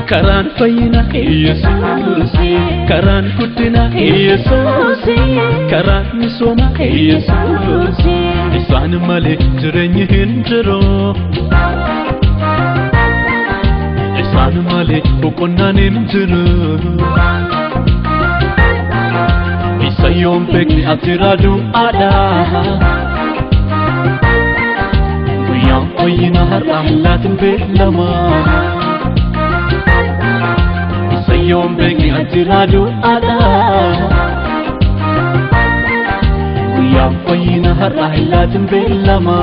Karan fayina Jesus, karan kutina Jesus, karan misoma Jesus. Isan male jireenyi hinjiro, isan male boqonnaan hinjiru. Isa yoom beekni ati raaduu aadaa. Guyyaan fayyina har'aa laatiin beelama. Yom begi antiradu ada Uyam fayina har'a hilatin belama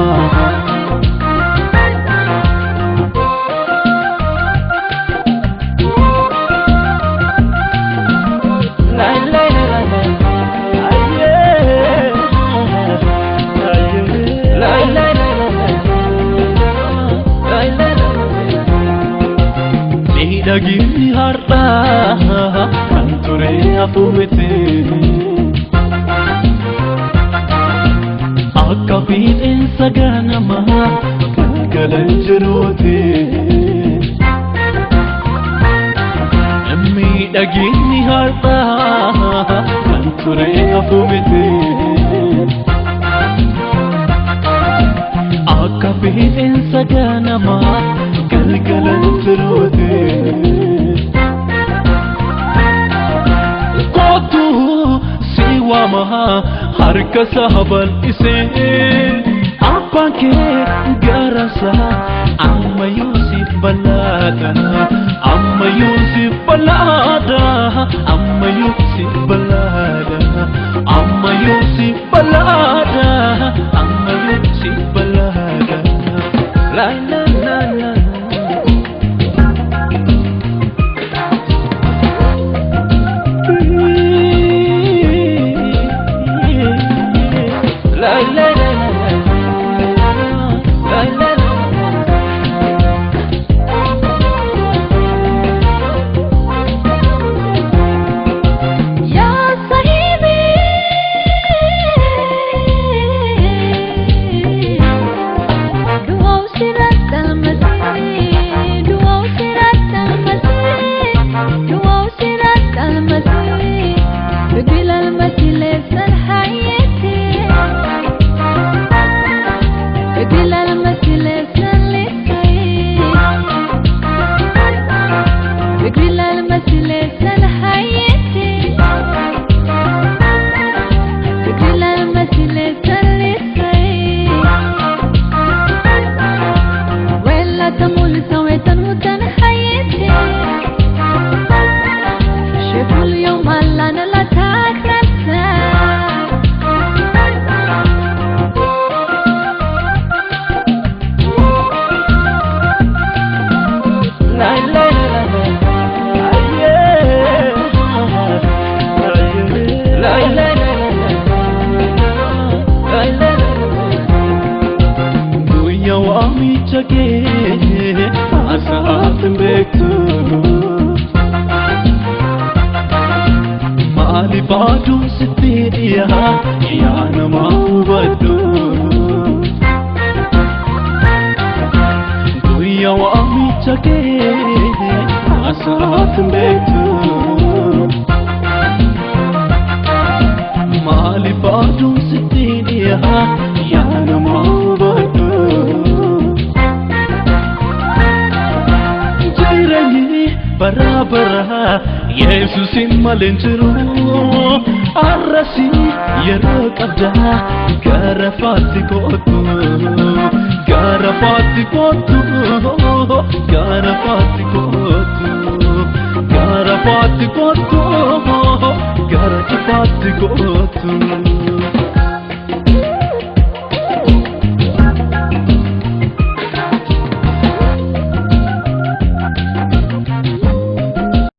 Dagini harta kanture afumete akabin saganama kalkalanjerote ammi dagini harta kanture afumete akabin saganama kalkalanjerote harka sahabal ise apake garasa amma Yusuf balada amma Yusuf balada amma Yusuf balada amma Yusuf balada amma Yusuf balada la la la la Badu setiria ya nama badu Duya wa ami chake asat betu Mali badu setiria ya nama badu Jairani barabara Jesus in malenjero arrasi yero qabda garafati kotu garafati kotu garafati kotu garafati kotu garafati kotu